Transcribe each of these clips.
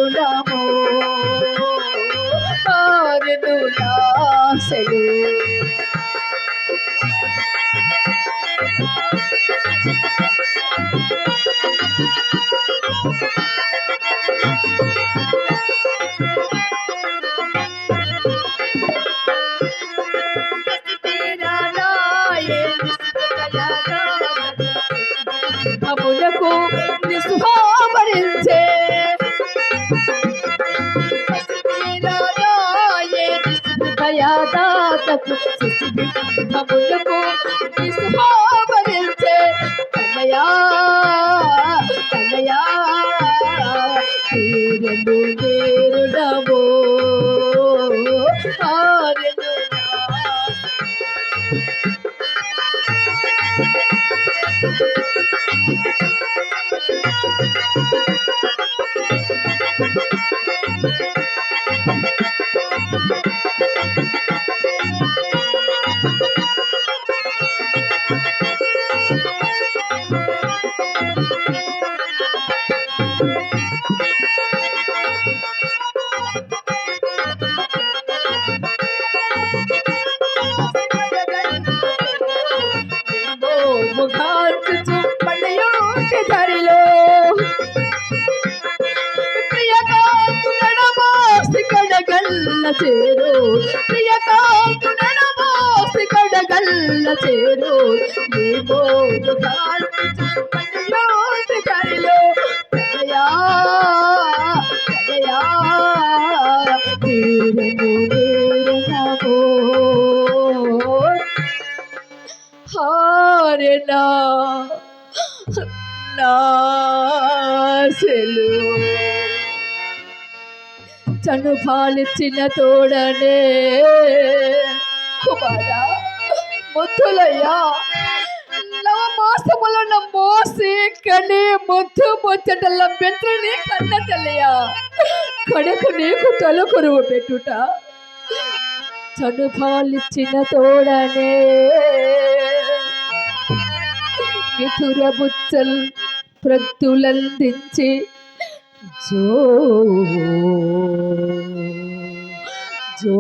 నేరుడము ఆరెను నాశలు అములకు నిస్వామరించే దయాదాతకు అములకు నిస్వామరించే కన్నయా కన్నయా తీరను నేరుడమో ఆరెను ముఖార్చుచు పండయోటి ధరిలో ప్రియకాంతు నడమోసి కడగల్ల చేరు ప్రియకాంతు నడమోసి కడగల్ల చేరు ఏమో ముఖార్చుచు పండయోటి ధరిలో కదయా కదయా తీరను నేరనమో హారెనా నాశలు చను పాలిచ్చిన తోడనే కుమారా ముద్దులయ్యా నవమాసములున్న మోసి కని ముద్దు ముచ్చటల్ల బెంత్రుని కన్న తల్లియా కడకు నీకు తొలకురువు పెట్టుట చను పాలిచ్చిన తోడనే మిథుర బుచ్చల్ ప్రత్తులందించి జో జో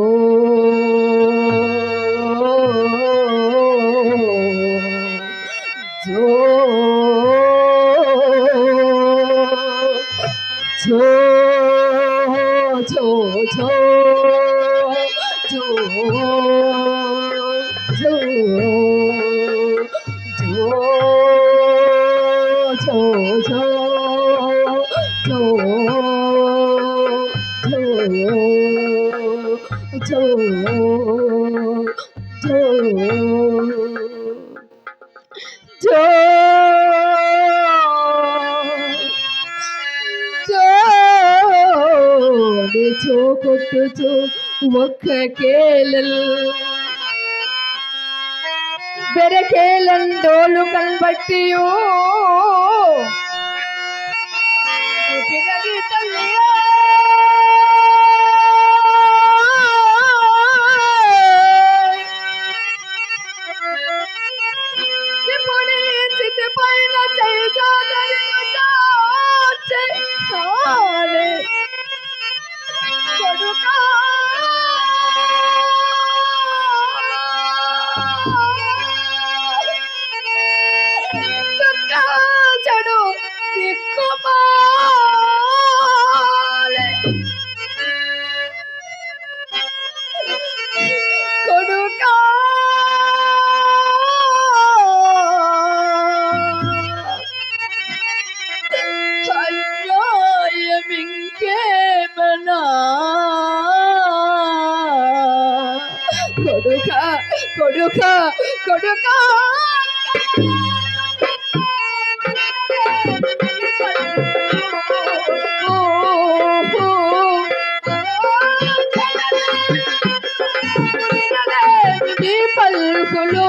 జో జో జో జో జో కొట్టుచు ఒక్క కేలల్ బెరకేలండోలు కల్బట్టియో పిరగి తల్లియో ఇప్పుడే చితి పైన చేజాదరిను చాచే హారే కొడుకా చెడు దిక్కుమాలే కొడుకా అన్యాయమింకేమనా కొడుకా కొడుకా కొడుకా పల్కులు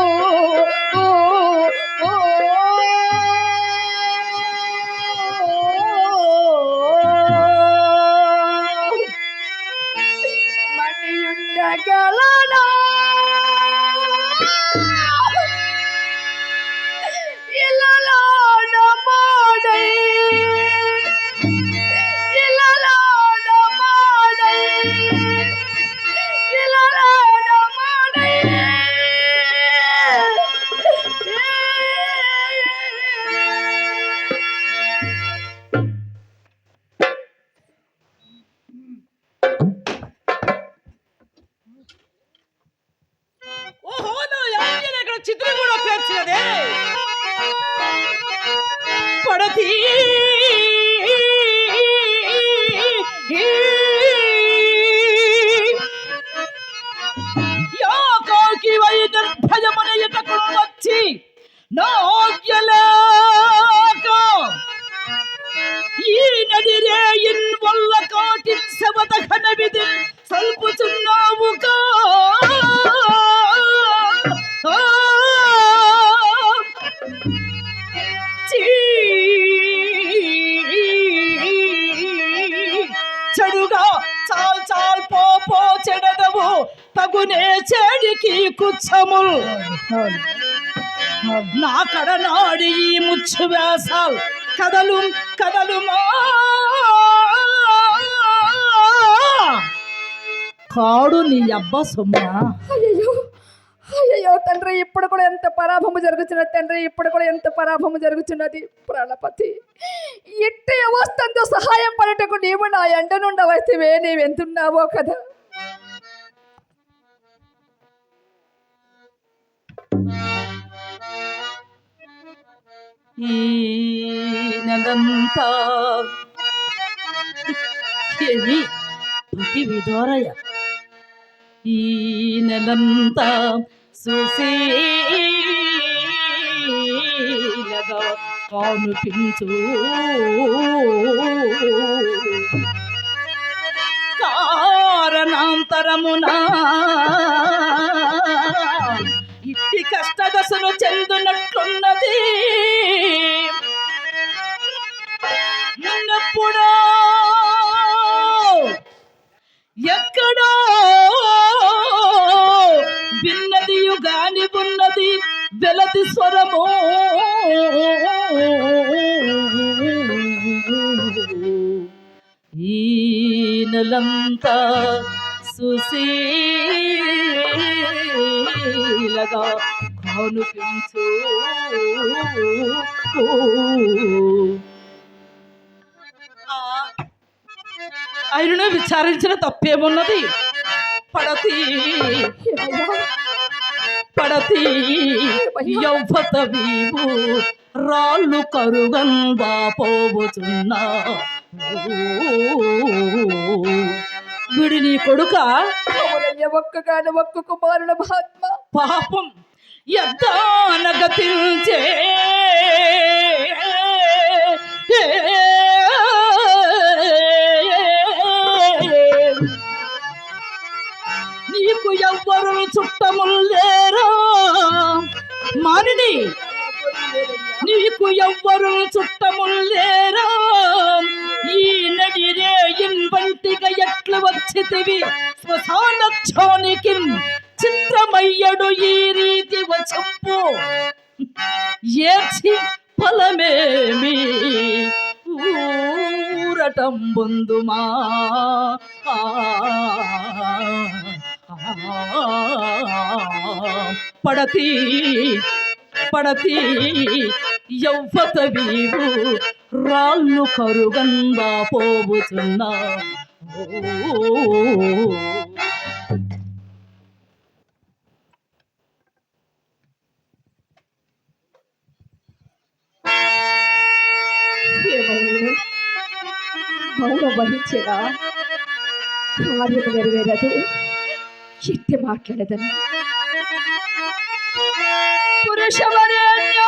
మణియుండగలనా యాకాకి వై నిర్భయమునయటకు వచ్చి నాగ్యలేక ఈ నడిరేయిన్ వల్ల కాటిన్ శవదహన విధి సల్పుచున్నావుగా చెడుగా చాల్ చాల్ పో చెడదవు తగునే చెడికి కుచ్చముల్ నా కడనాడి ఈ ముచ్చు వేసాల్ కదలు కదలుమా కాడు నీ అబ్బ సొమ్మా. అయ్యో అయ్యో తండ్రి, ఇప్పుడు కూడా ఎంత పరాభము జరుగుతున్నది తండ్రి, ఇప్పుడు కూడా ఎంత పరాభము జరుగుతున్నది. ప్రాణపతి, ఎట్టి అవస్థంతో సహాయం పడటకు నీవు నా ఎండ నుండవైతే నీవెంతున్నావో కదా. ఈ నెలంతా ఏమి పతి విధోరయ ఈ నెలంతా సుశీలగా కానుపించు కారణాంతరమునా ఇట్టి కష్టదశను చెందునట్లున్నది. నిన్నప్పుడో ఎక్కడో విన్నదియు గాని ఉన్నది వెలది స్వరము ఈ నెలంతా సుశీలగా కానుపించు ఆయనను విచారించిన తప్పేమున్నది. పడతి పడతి యౌవత వీవు రాళ్ళు కరుగంగా పోవుచున్నా వీడి నీ కొడుక ఒక్కగాని ఒక్క కుమారుల మహాత్మ పాపం యద్దానగతించే నీకు ఎవ్వరు చుట్టముల్లేరా మానిని, నీకు ఎవ్వరు చుట్టముల్లేరా ఈ నడిరేయిన్ వంటిగా ఎట్లు వచ్చితివి శ్మశానక్షోనికి చిత్రమయ్యడు ఈ రీతి వచ్చంపు ఏచి ఫలమేమి ఊరటం బొందుమా పడతి పడతి యౌవత వీవు రాళ్ళు కరుగంగా పోవుచున్నా మౌనం వహించిన కార్యము నెరవేరదు. ఎట్టి మాట్లాడదని పురుషవరేణ్య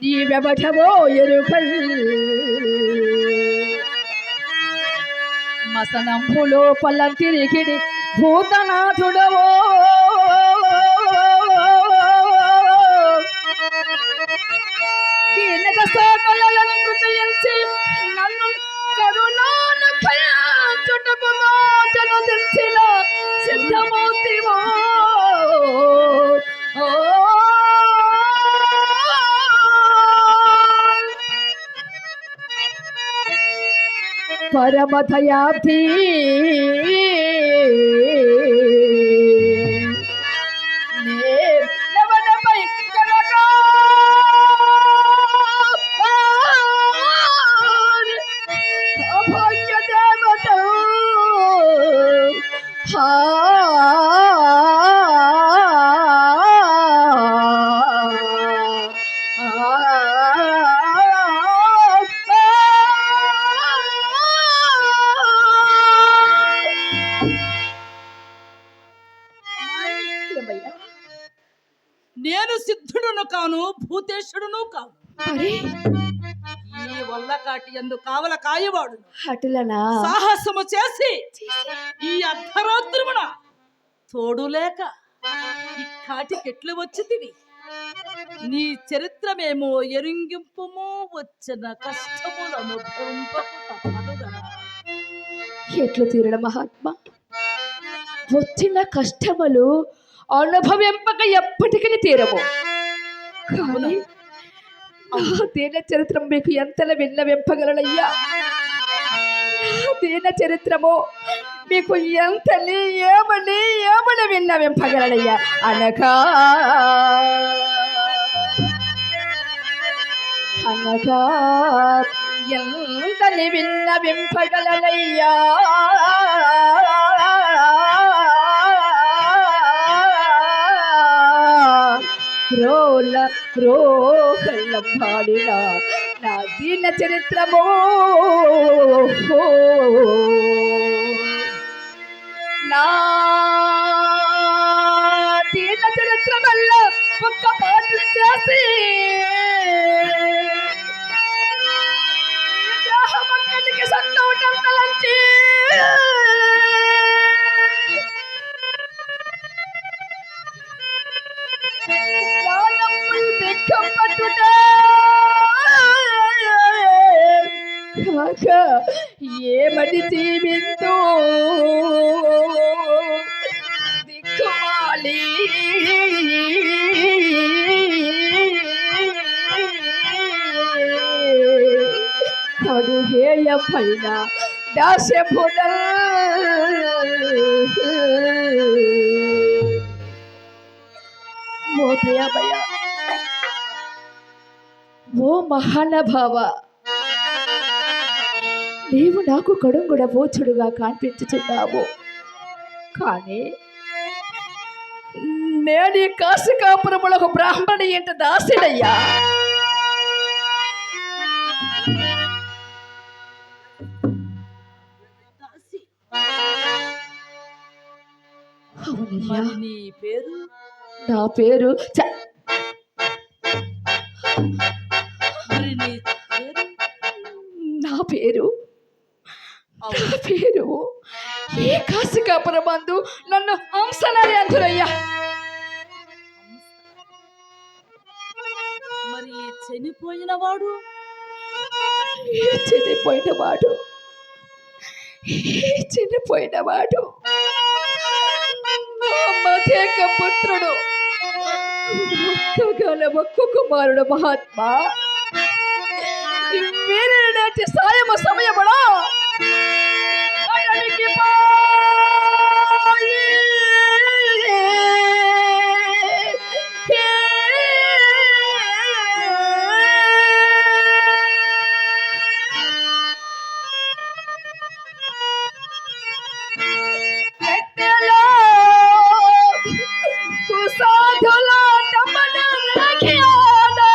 నీవెవటవో ఎరుకల్ మసనంబులో పల్లంతిరిగిడి భూతనాథుడవో దీనక సకలను కృతయించి నన్ను కరుణాన చుటకు మోచను తెచ్చిన సిద్ధమూర్తివో పరమదయాబ్ధి లవణపై కరగా అభాగ్య దేవత నేను సిద్ధుడును కాను, భూతేశుడును కాను. అరే ఈ వల్లకాటి ఎందు కావల కాయవాడు అటులనా సాహసము చేసి ఈ అర్ధరాత్రిమున తోడులేక ఈ కాటికెట్లు వచ్చితివి. నీ చరిత్రమేమో ఎరింగింపుము, వచ్చిన కష్టములను భరింపకు తప్పదుగదా. ఎట్లు తీరడ మహాత్మా, వచ్చిన కష్టములు అనుభవింపక ఎప్పటికీ తీరవు. కానీ ఆ దీన చరిత్రం మీకు ఎంతలా విన్నవింపగలనయ్యా? దీన చరిత్రము మీకు ఎంతని ఏమని విన్నవింపగలనయ్యా? అనగా ఎంతని విన్నవింపగలనయ్యా? రోహల్లం పాడిన నా దీన చరిత్రమో నా దీన చరిత్ర వల్ల ఒక్క పాట చేసి దేహమక్కడికి సన్నవటం తలంచి ఏమని జీవింతో దిక్కుమాలి కడుహేయ పైన దాస్యపుడల్ మోదయభయ ఓ మహానుభావ, నీవు నాకు కడుంగుడ బోచుడుగా కనిపించుచున్నావు. కానీ నేను కాశికాపురములకు బ్రాహ్మణి ఇంట దాసిడయ్యా. అవునయ్యా. నీ పేరు? నా పేరు నా పేరు ఏ కాశికాపురమందు నన్ను హంసనని అందురయ్యా. మరి చనిపోయినవాడు మధేక పుత్రుడు ఒక్క కుమారుడు మహాత్మా. మీరు నాటి సాయమ సమయముడా అడవికి పోయి పెట్టెలో కుసాధుల తమన రాఖ్యానా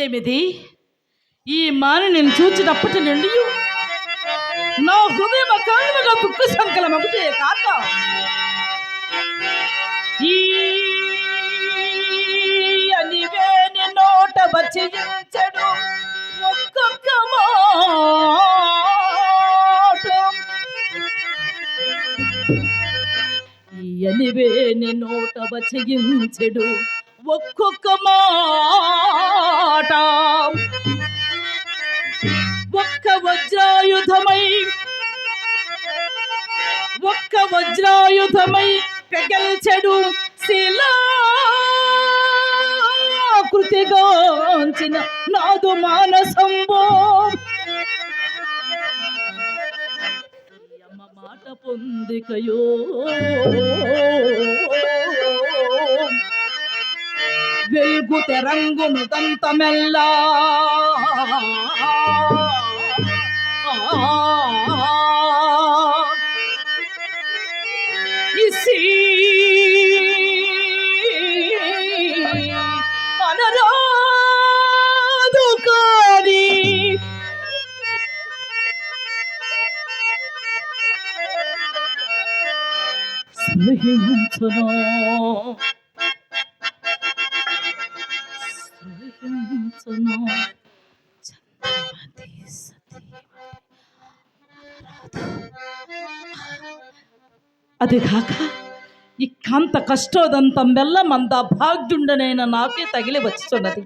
ఏమిది ఈ మాని నేను చూచినప్పటి నుండి నా హృదయం అకారణంగా దుఃఖ సంకలమొకటే కాక ఈ అనివేని నోట వచ్చి చెడు ఒక్కొక్క మాట ఈ అనివేని నోట వచ్చి ఒక్కొక్క మాట ఒక్క వజ్రాయుధమై పెగల్చెడు శిలాకృతిగాంచిన నాదు మానసంబో అమ్మ మాట పొందికయో వెల్గు తెరంగును దంతమెల్లా ఇసి అనరాదు కాని స్నేహించను అది కాక ఈ కాంత కష్టోదంతం వల్ల మంద భాగ్యుండనైన నాకే తగిలి వచ్చున్నది.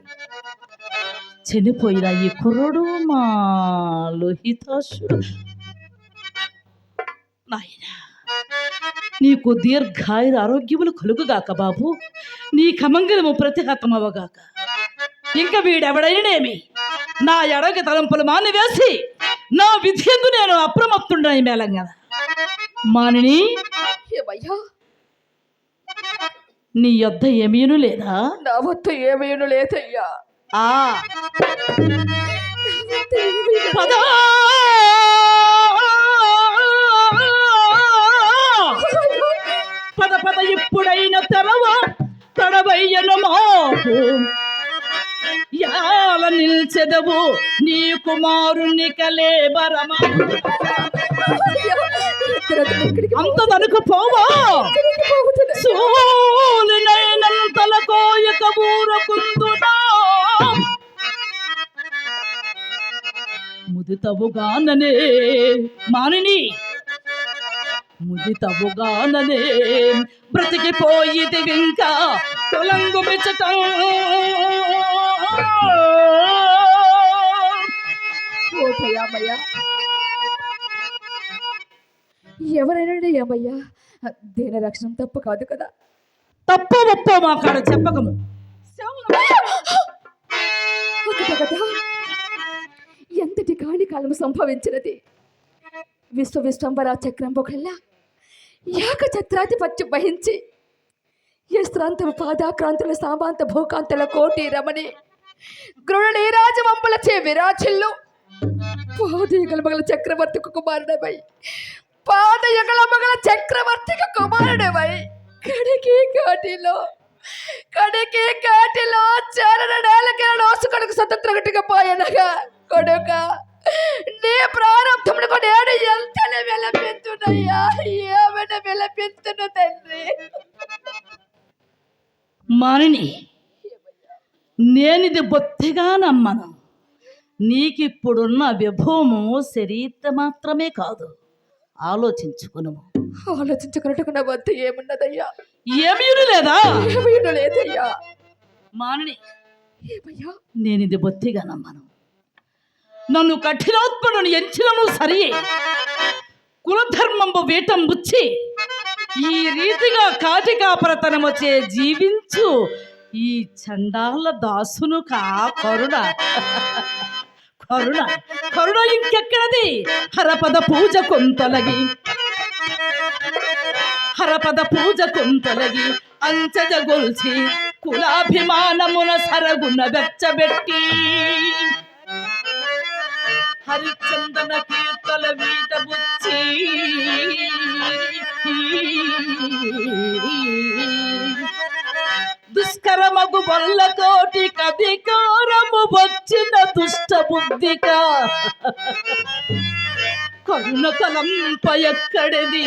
చనిపోయిన ఈ కుర్రుడు మా లోహితాశుడు. నాయన నీకు దీర్ఘాయుర ఆరోగ్యములు కలుగుగాక బాబు, నీ కమంగళము ప్రతిహతమవగాక. ఇంక వీడెవడైనేమి నా ఎడగ తలంపులు మానివేసి నా విధియందు నేను అప్రమత్తుండని మేళంగా. మానిని, నీ యొద్ద ఏమీను లేదా? నా వద్ద ఏమీను లేదయ్యా. పద పద పద ఇప్పుడైన తెరవ తడవయ్యను మాకు యాల నిల్చెదవు నీ కుమారుని కలేబరమా. అంత తనకు పోవా సూలినైనంతల కోయక ఊరకుందునా ముదితవుగాననే మానిని ముదితవుగాననే బ్రతికిపోయిది ఇంకా తొలంగు మెచ్చటం. ఎవరైనా ఏమయ్యా, దేని రక్షణ తప్పు కాదు కదా. తప్పు ఒప్పో మా కాడ చెప్పకము. ఎంతటి కాని కాలము సంభవించినది. విశ్వవిశ్వంబర చక్రం ఒకళ్ళ యాక ఛత్రాధిపత్యం వహించి యస్త్రాంతము పాదాక్రాంతుల సామాంత భూకాంతుల కోటి రమణి గృహణీ రాజవంపులచే విరాచిల్లు పాదయుగల మగల చక్రవర్తికి కుమారుడమై పాదయుగల మగల చక్రవర్తికి కుమారుడమై కడికి కాటిలో చరణ నేలకి నోసుకొడుకు స్వతంత్రగట్టుగా పోయనగా కొడుక నీ ప్రారంభమునకు నేను ఎంతనే విలపించునయ్యా, ఏమైనా విలపించును తండ్రి. మానిని, నేనిది బొత్తిగా నమ్మను. నీకిప్పుడున్న విభవము శరీర మాత్రమే కాదు, ఆలోచించుకును. ఆలోచించుకున్నట్టుకు నా వద్ద ఏమున్నదయ్యా? ఏమీను లేదా? ఏమీను లేదయ్యా. మానిని, ఏమయ్యా? నేనిది బొత్తిగా నమ్మను. నన్ను కఠినోత్పన్నుని ఎంచినను సరియే, కులధర్మంబు వీటం బుచ్చి ఈ రీతిగా కాటికాపరతనమొచ్చే జీవించు ఈ చండాల దాసును కా కరుణ కరుణ కరుణ ఇంకెక్కడది? హరపద పూజ కొంతలగి అంచజ గొల్చి కులాభిమానమున సరగున వెచ్చబెట్టి హరిచందన కీర్తల వీట బుచ్చి పల్లకోటి అధికారము వచ్చిన దుష్ట బుద్ధిక కరుణ కలంప ఎక్కడిది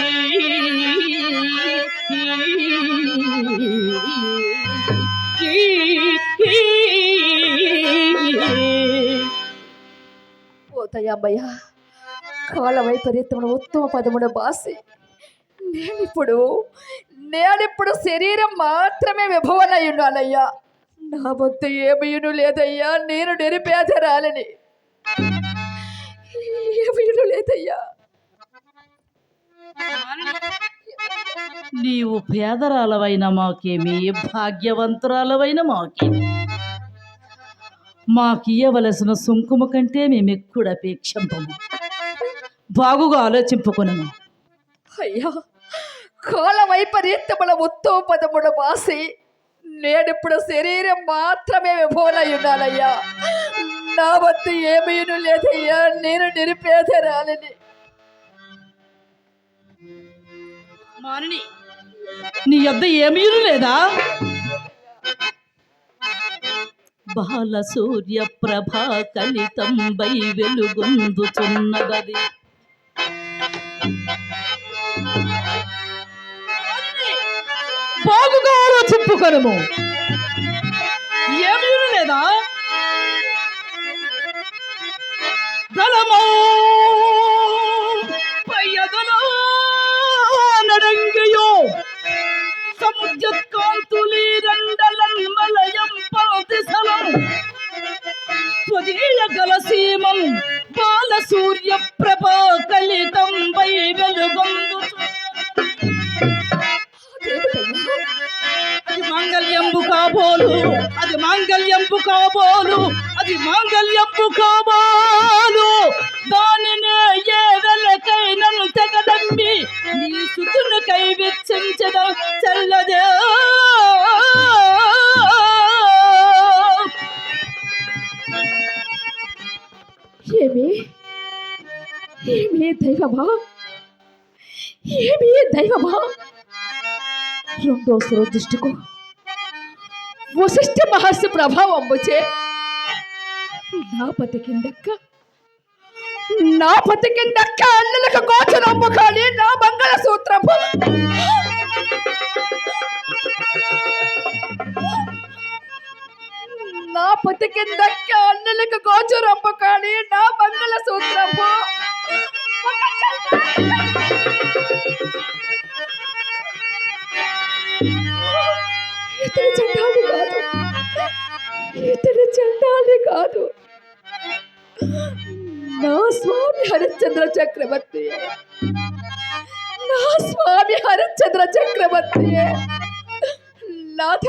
పోతాయమ్మయ్య కాల వైపరీత్యమును ఉత్తమ పదమును బాసి నేనిప్పుడు శరీరం మాత్రమే విభవనై ఉన్నానయ్యా. నా వద్ద ఏమీయును లేదయ్యా. నేను నిరుపేదరాలని. ఏమీయును లేదయ్యా. నీవు పేదరాలవైన మాకేమి, భాగ్యవంతురాలవైన మాకేమి, మాకియ్యవలసిన సుంకుమ కంటే మేమెక్కువ అపేక్షింపము. బాగుగా ఆలోచింపుకునము. అయ్యా కాల వైపరీత్యముల ఉత్తమ పదమును బాసి నేనిప్పుడు శరీరం మాత్రమే విభవనై ఉన్నానయ్యా. నా వద్ద ఏమీను లేదయ్యా. నేను నిరుపేదరాలని. మానిని, నీ యొద్ద ఏమీను లేదా? బాల సూర్య ప్రభా కలితంబై వెలుగొందుచున్నదది. బాగుగా ఆలోచింపుకొనుము. ఏమీను లేదా? దళమో పయ్యదలో నడంగయో సముద్యత్కాంతులి రండలన్ మలయం పాతిసలం త్వదీయ గలసీమం బాల సూర్య ప్రభా కలితం వై వెలుగొందు. అది మాంగళ్యంబు కాబోలు, అది మాంగళ్యంబు కాబోలు, అది మాంగళ్యంబు కాబోలు. దానినే ఏ వెలకై నన్ను తెగదమ్మి నీ సుతును కై వెచ్చించద చల్లదే. ఏమి ఏమి దైవమా, ఏమి దైవమా. రెండో దృష్టికు వశిష్ఠ మహర్షి ప్రభావం వచ్చే నా పతికిందక్క అన్నలకు గోచరమ్ము కానీ నా మంగళ సూత్రము నా పతికిందక్క అన్నలకు గోచరమ్ము కానీ నా మంగళ సూత్రము ఇతడు చండాలి కాదు. నా స్వామి హరిశ్చంద్ర చక్రవర్తి, నా స్వామి హరిశ్చంద్ర చక్రవర్తి. నాథ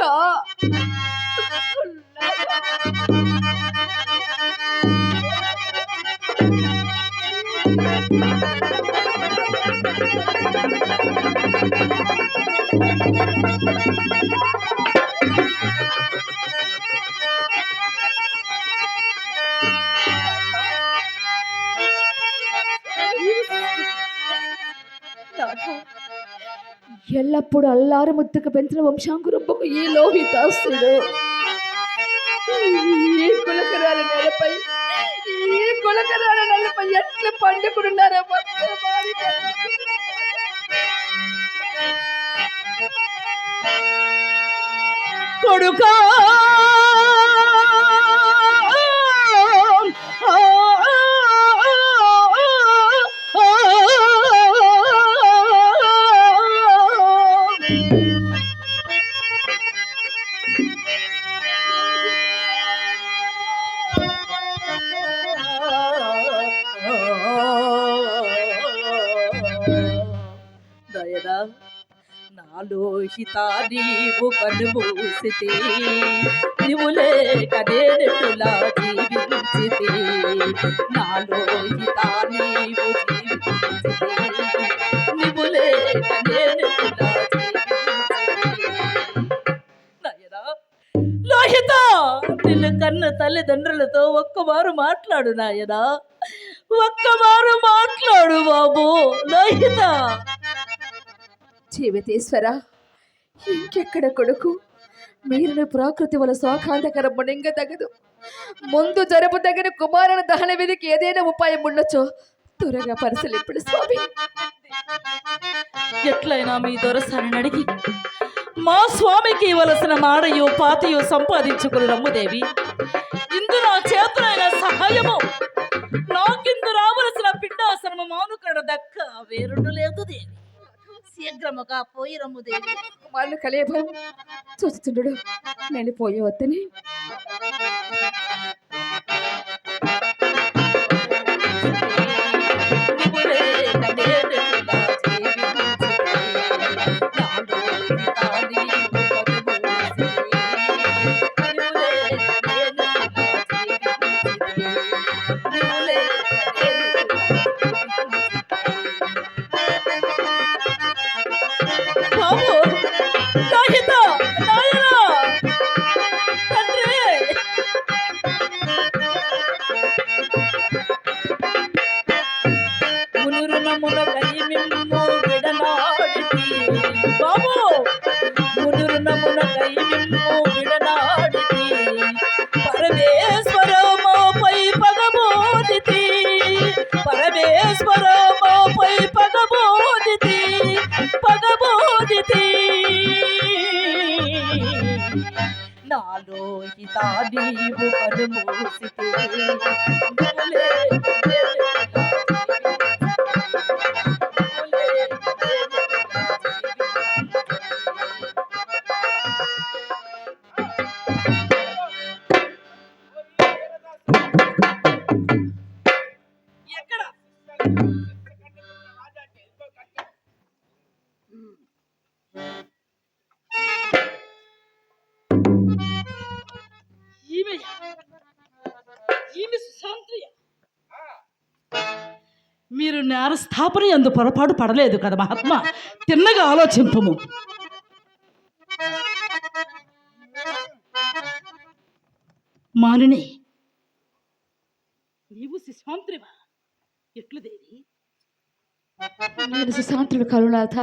ఎల్లప్పుడు అల్లారు ముద్దుకు పెంచిన వంశాంకురూపకు ఈ లోహితాస్తుడు ఈ కులకరాల నెలపై ఎట్లా పండుకున్నారో కొడుకా దయదా నాలోహిత నీవు కనుమూసితే నీవు లేక నేనెటులా జీవించితే. నాలోహిత నీవు జీవించితే నీవు లేక నేనెటులా జీవించితే. లోహిత, నిన్ను కన్న తల్లిదండ్రులతో ఒక్కమారు మాట్లాడు నాయనా, ఒక్కమారు మాట్లాడు బాబు. లోహిత, జీవితేశ్వర, ఇంకెక్కడ కొడుకు మీరిన ప్రకృతి వల్ల స్వాఖాంతకర మునింగదగదు. ముందు జరుపుదగిన కుమారుని దహన విధికి ఏదైనా ఉపాయం ఉండొచ్చో త్వరగా పరిశీలింపుడు స్వామి. ఎట్లయినా మీ దొరసారిని అడిగి మా స్వామికి ఇవ్వలసిన మాడయో పాతయో సంపాదించుకుని రమ్ముదేవి. ఇందు నా చేతులైన సహాయము నాకిందు రావలసిన పిండాసనము మానుకడ దక్క వేరుండు లేదు దేవి. శీఘ్రముగా పోయి రమ్ముదేవి. కుమారుని కలేభం చూస్తుండడు. నేను పోయే వద్దని బాబు నాయన నాయనా తండ్రి మునురునమున కైమిమ్ము విడనాడితి. బాబు మునురునమున కైమిమ్ము విడనాడితి. పరమేశ్వరమోపై పగబోదితి. పరమేశ్వరమోపై పగబోదితి. పగబోదితి. నాలో హిత నీవు కనుమూసితే నువ్వులే ఎక్కడ ఈమె సుశాంత్రియ. మీరు నేరస్థాపన ఎందు పొరపాటు పడలేదు కదా మహాత్మా. తిన్నగా ఆలోచింపము. మానిని నీవు సుశాంత్రివా? ఎట్లు దేవి? నేను సుశాంతుడు కరుణాథ.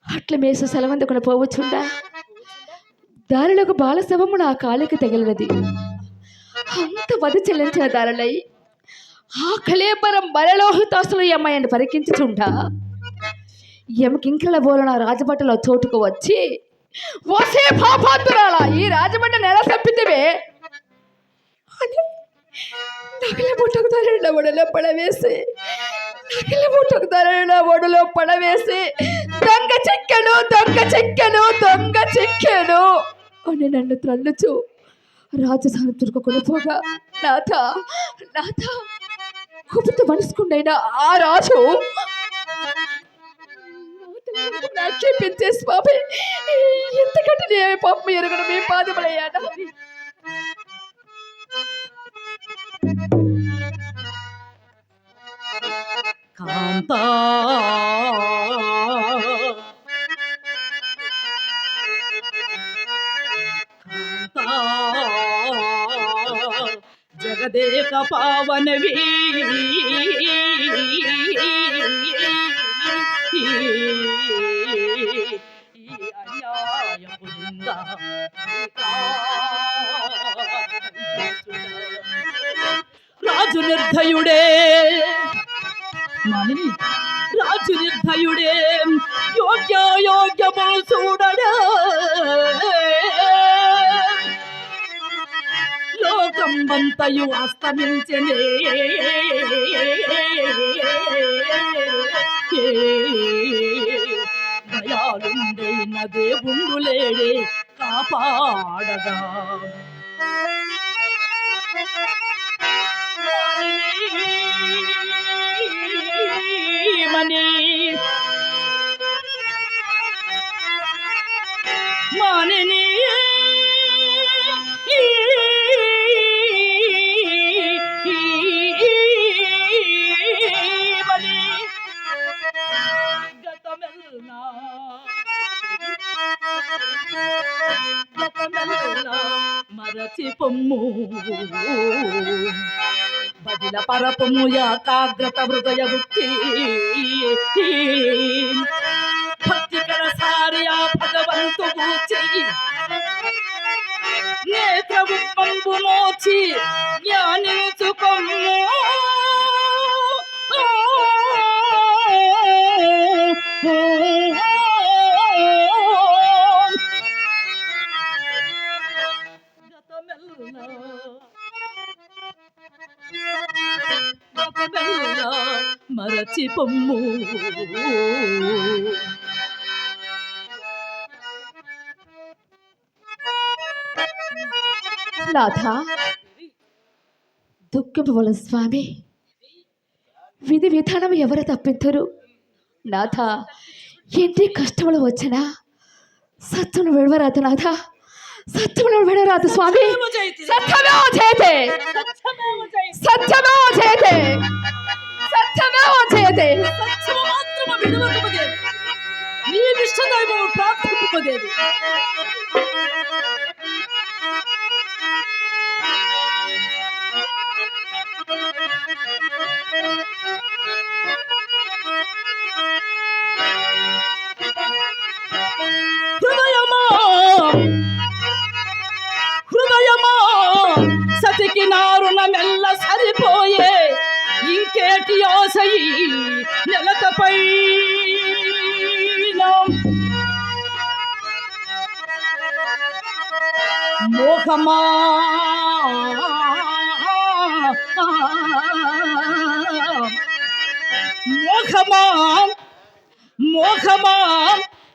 అట్ల మేసు సెలవందుకుని పోవచ్చుండా దారిలో ఒక బాలశవము నా కాలికి తగిలినది. అంత వధ చెల్లించిన దారులై ఆ కళేబరం బలలోహితాసులు ఈ అమ్మాయిని పరికించుచుండా ఎమకింకల బోల నా రాజభట్టలో చోటుకు వచ్చి వసే పాపాతురాలా ఈ రాజభట్ట నెల చంపితేవే అని నగల బుట్టకు ధరణ ఒడలో పడవేసి నగల బుట్టకు ధరణ ఒడలో పడవేసి దొంగ చెక్కెను దొంగ చెక్కెను దొంగ చెక్కెను అని నన్ను త్రల్లుచు రాజధాని తురుకొని పోగా నాథ నాథ కుపిత మనసుకుండైనా ఆ రాజు నాకే పెంచే స్వామి ఎంతకంటే నే పాపం ఎరగడం మీ పాదములయ్యాడా. కాంతా జగదేక పావనవి రాజు నిర్దయుడే మాలిని రాజు నిర్దయుడే యోగ్యము చూడడా లోకంబంతయు అస్తమించనే దయాలుండైన దేవుండు లేడే కాపాడగా. మని మానిని మరచి పొమ్ము బదిల పరపము యాకాగ్రత హృదయ బుద్ధి భక్తికర సార్య భగవంతు చెయ్యి వచ్చి పొమ్ము. నాథ దుఃఖముల స్వామి, విధి విధానం ఎవరు తప్పింతురు? నాథ ఎన్ని కష్టములు వచ్చినా సత్యమును విడవరాదు నాథ, సత్యమును విడవరాదు స్వామి. సత్యమేవ జయతే, సత్యమేవ జయతే, సత్యమేవ జయతే. సత్యము మాత్రము విడువకము దేవి, నీ ఇష్టదైవము ప్రార్థింపుము దేవి. హృదయమా సతికి నారుణ మెల్ల సరిపోయే, ఇంకేటి ఆశయి నెలకపై మోహమా మోహమా మోహమా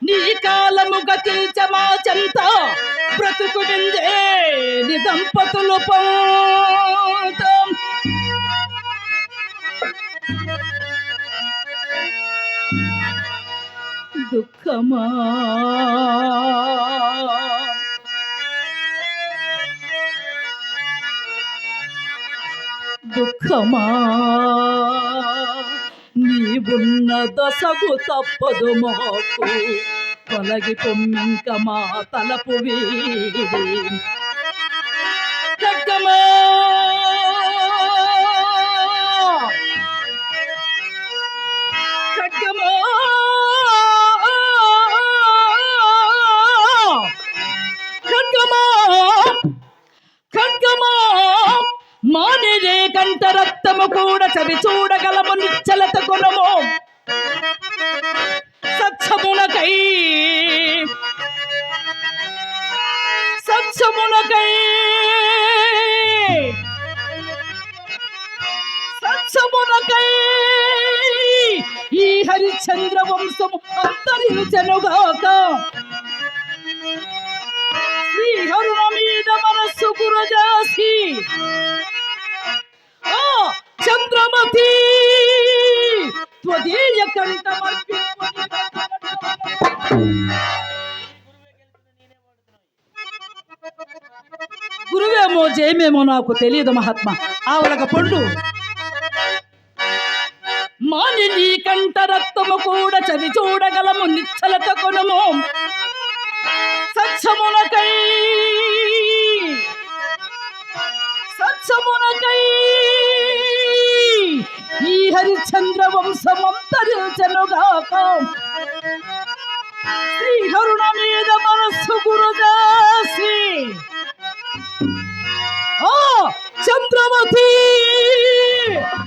నీ కాలము గతించమా చెంత బ్రతుకు విందే ని దంపతులు పోతం. దుఃఖమా దుఃఖమా నీవున్న దశకు తప్పదు మాకు, తొలగి పొమ్మింక మా తలపు వీడి. ఖడ్గమా ఖడ్గమా ఖడ్గమా ఖడ్గమా మానిరే కంట రక్తము కూడా చవి చూడగలము నిచ్చలత గుణము. సత్యమునకై సత్యమునకై సత్యమునకై ఈ హరిశ్చంద్ర వంశము అంతరించెనుగాక. శ్రీహరుణ మీద మనస్సు గురజాసి చంద్రమతి త్వదీయ కంఠమర్పి. గురువేమో జయమేమో నాకు తెలియదు మహాత్మా, ఆవలక పండు. మాని నీ కంఠ రక్తము కూడా చవి చూడగలము నిచ్చలత కొనము. సత్యమునకై సత్యమునకై ఈ హరిశ్చంద్ర వంశమంతరించెనుగాక. శ్రీహరుణ మీద మనస్సు గురుదాసి చంద్రమతి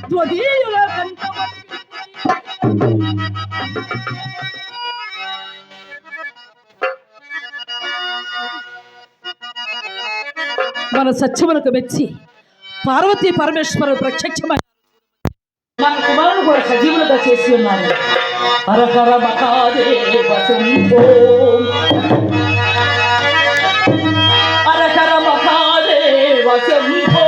త్వదీయ కంఠమర్పి. మన సత్యమునకు మెచ్చి పార్వతీ పరమేశ్వరుడు ప్రత్యక్షమైన మన కుమారుడు కూడా సజీవులుగా చేసి ఉన్నారు. హరహర మహాదేవ శంభో, హరహర మహాదేవ శంభో,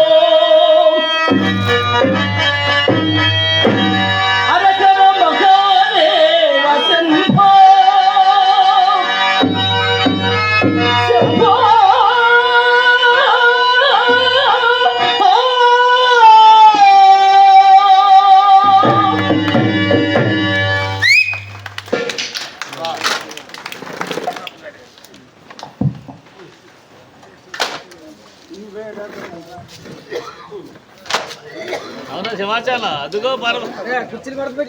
హరహర మహాదేవ శంభో శంభో. అవునా సమాచారం అదుగో పర్వ కుర్చీలు మడత